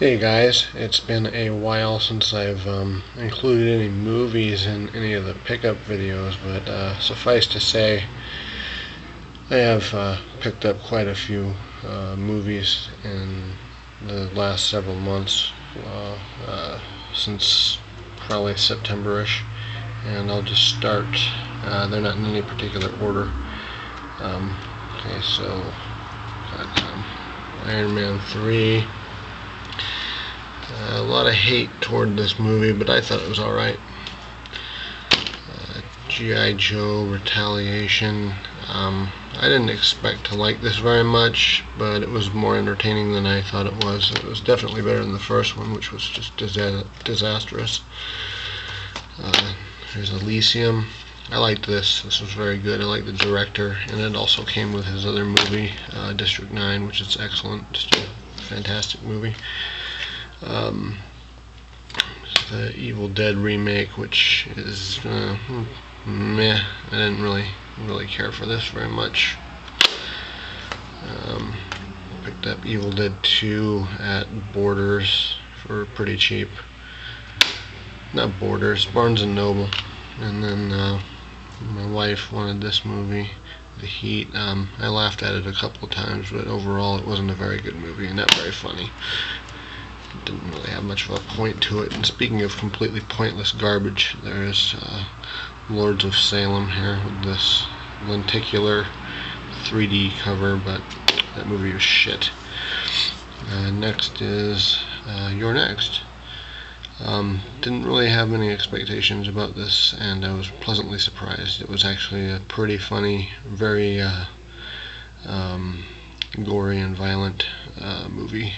Hey guys, it's been a while since I've included any movies in any of the pickup videos, but suffice to say, I have picked up quite a few movies in the last several months, since probably September-ish, and I'll just start. They're not in any particular order. Okay, so got Iron Man 3. A lot of hate toward this movie, but I thought it was alright. G.I. Joe Retaliation. I didn't expect to like this very much, but it was more entertaining than I thought it was. It was definitely better than the first one, which was just disastrous. Here's Elysium. I liked this. This was very good. I liked the director, and it also came with his other movie, District 9, which is excellent. Just a fantastic movie. The Evil Dead remake, which is meh. I didn't really care for this very much. Picked up Evil Dead 2 at Borders for pretty cheap. Not Borders, Barnes and Noble. And then my wife wanted this movie, The Heat. I laughed at it a couple of times, but overall it wasn't a very good movie and not very funny. It didn't really have much of a point to it. And speaking of completely pointless garbage, there's Lords of Salem here with this lenticular 3D cover, but that movie was shit. Next is You're Next. Didn't really have many expectations about this, and I was pleasantly surprised. It was actually a pretty funny, very gory and violent movie.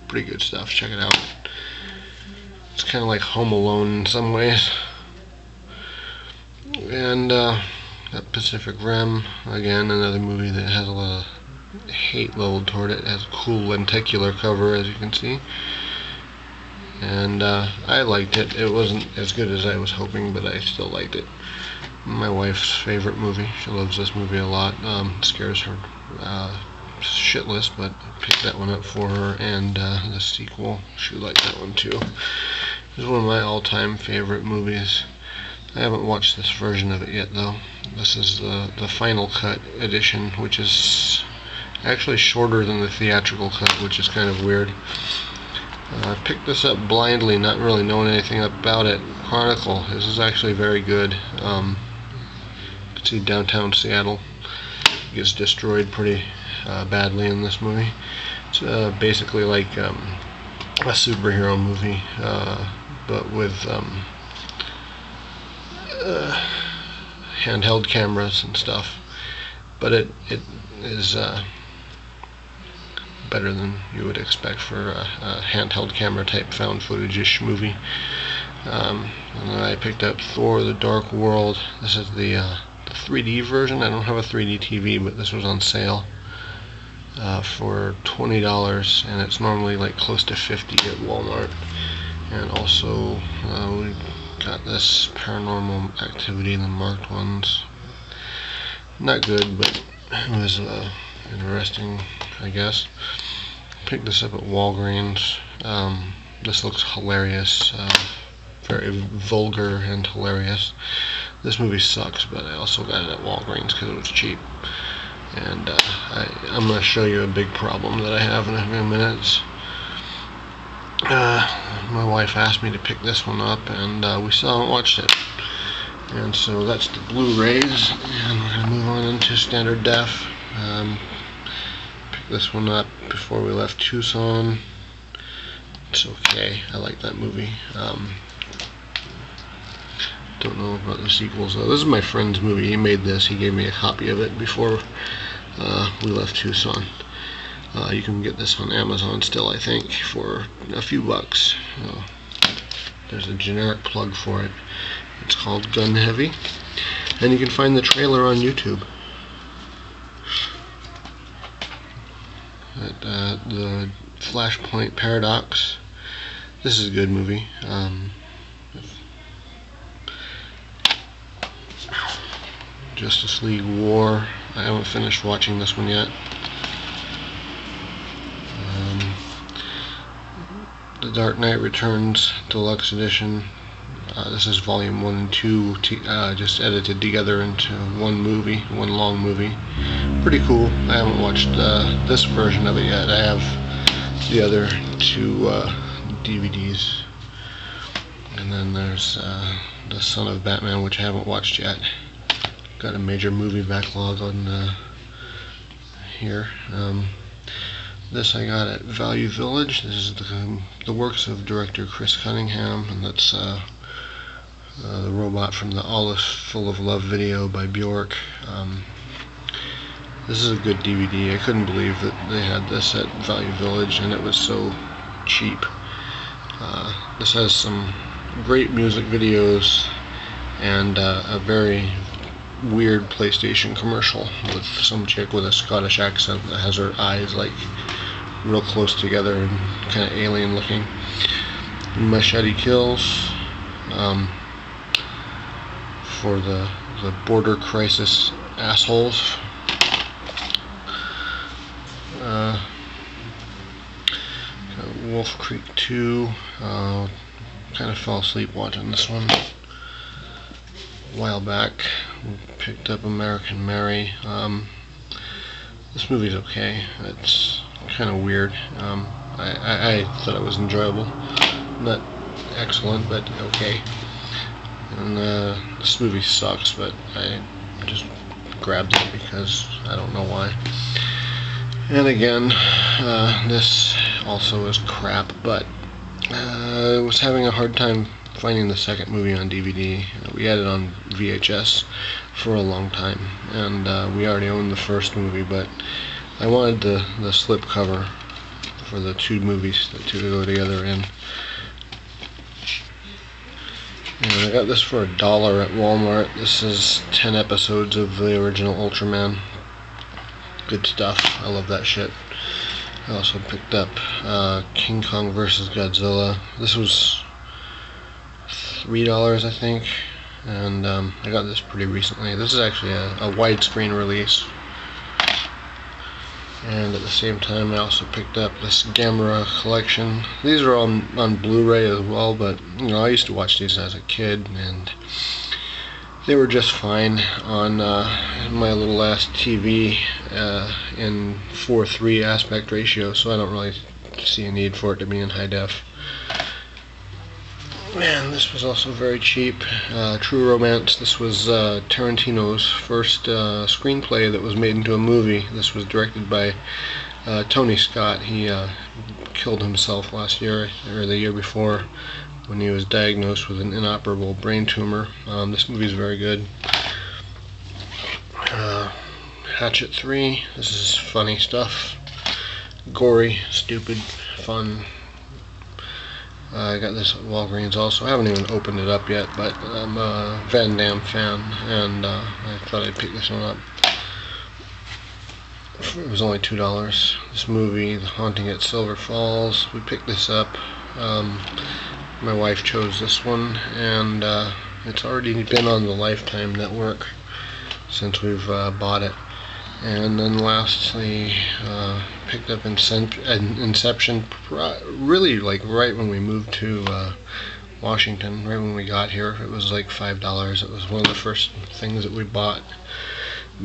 Pretty good stuff. Check it out. It's kind of like Home Alone in some ways. And that Pacific Rim, again, another movie that has a lot of hate leveled toward it. It has a cool lenticular cover, as you can see. And I liked it. It wasn't as good as I was hoping, but I still liked it. My wife's favorite movie. She loves this movie a lot. Scares her shitless, but I picked that one up for her, and the sequel, she liked that one too. It's one of my all-time favorite movies. I haven't watched this version of it yet, though. This is the final cut edition, which is actually shorter than the theatrical cut, which is kind of weird. I picked this up blindly, not really knowing anything about it. Chronicle. This is actually very good. You can see downtown Seattle gets destroyed pretty badly in this movie. It's basically like a superhero movie, but with handheld cameras and stuff. But it is better than you would expect for a handheld camera type found footage-ish movie. And then I picked up Thor: The Dark World. This is the 3D version. I don't have a 3D TV, but this was on sale for $20, and it's normally like close to $50 at Walmart. And also we got this Paranormal Activity, the marked ones. Not good, but it was interesting, I guess. Picked this up at Walgreens. This looks hilarious, very vulgar and hilarious. This movie sucks, but I also got it at Walgreens because it was cheap. And I'm going to show you a big problem that I have in a few minutes. My wife asked me to pick this one up, and we still haven't watched it. And so that's the Blu-rays, and we're going to move on into standard def. Picked this one up before we left Tucson. It's okay. I like that movie. Don't know about the sequels though. This is my friend's movie. He made this. He gave me a copy of it before we left Tucson. You can get this on Amazon still, I think, for a few bucks. There's a generic plug for it. It's called Gun Heavy, and you can find the trailer on YouTube. The Flashpoint Paradox. This is a good movie. Justice League War. I haven't finished watching this one yet. Dark Knight Returns Deluxe Edition. This is volume 1 and 2, just edited together into one long movie. Pretty cool. I haven't watched this version of it yet. I have the other two DVDs. And then there's The Son of Batman, which I haven't watched yet. Got a major movie backlog on here. This I got at Value Village. This is the works of director Chris Cunningham, and that's the robot from the All Is Full of Love video by Bjork. This is a good DVD. I couldn't believe that they had this at Value Village and it was so cheap. This has some great music videos and a very weird PlayStation commercial with some chick with a Scottish accent that has her eyes like real close together and kind of alien looking. Machete Kills, for the border crisis assholes. Wolf Creek 2, kind of fell asleep watching this one a while back. Picked up American Mary. This movie's okay. It's kind of weird. I thought it was enjoyable. Not excellent, but okay. And this movie sucks, but I just grabbed it because I don't know why. And again, this also is crap, but I was having a hard time finding the second movie on DVD. We had it on VHS for a long time, and we already owned the first movie, but I wanted the slipcover for the two movies to go together in. And I got this for $1 at Walmart. This is 10 episodes of the original Ultraman. Good stuff. I love that shit. I also picked up King Kong vs. Godzilla. This was $3, I think, and I got this pretty recently. This is actually a widescreen release. And at the same time I also picked up this Gamera collection. These are all on Blu-ray as well, but you know, I used to watch these as a kid and they were just fine on my little ass TV in 4:3 aspect ratio, so I don't really see a need for it to be in high def. Man, this was also very cheap. True Romance. This was Tarantino's first screenplay that was made into a movie. This was directed by Tony Scott. He killed himself last year, or the year before, when he was diagnosed with an inoperable brain tumor. This movie is very good. Hatchet 3. This is funny stuff. Gory, stupid, fun. I got this at Walgreens also. I haven't even opened it up yet, but I'm a Van Damme fan, and I thought I'd pick this one up. It was only $2. This movie, The Haunting at Silver Falls, we picked this up. My wife chose this one, and it's already been on the Lifetime network since we've bought it. And then lastly, picked up Inception, really like right when we moved to Washington, right when we got here. It was like $5. It was one of the first things that we bought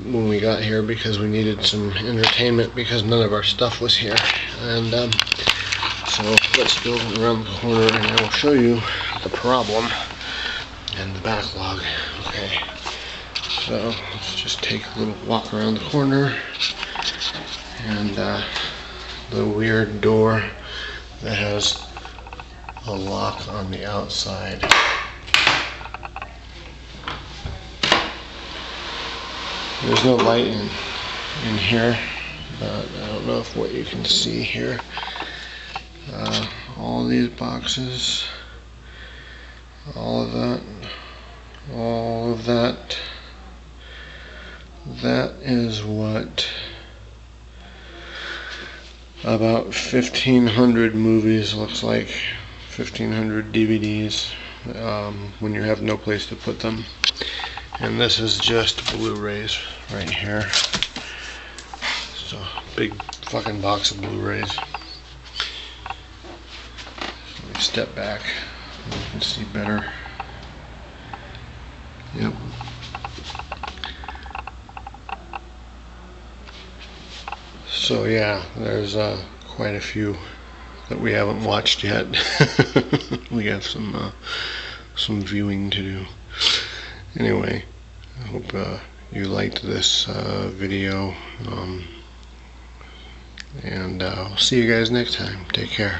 when we got here because we needed some entertainment because none of our stuff was here. And so let's go around the corner and I will show you the problem and the backlog. Okay. So let's just take a little walk around the corner, and the weird door that has a lock on the outside. There's no light in here, but I don't know if what you can see here. All these boxes, all of that. That is what about 1,500 movies looks like, 1,500 DVDs, when you have no place to put them. And this is just Blu-rays right here. So big fucking box of Blu-rays. step back. You can see better. Yep. So yeah, there's quite a few that we haven't watched yet. We got some viewing to do. Anyway, I hope you liked this video, and I'll see you guys next time. Take care.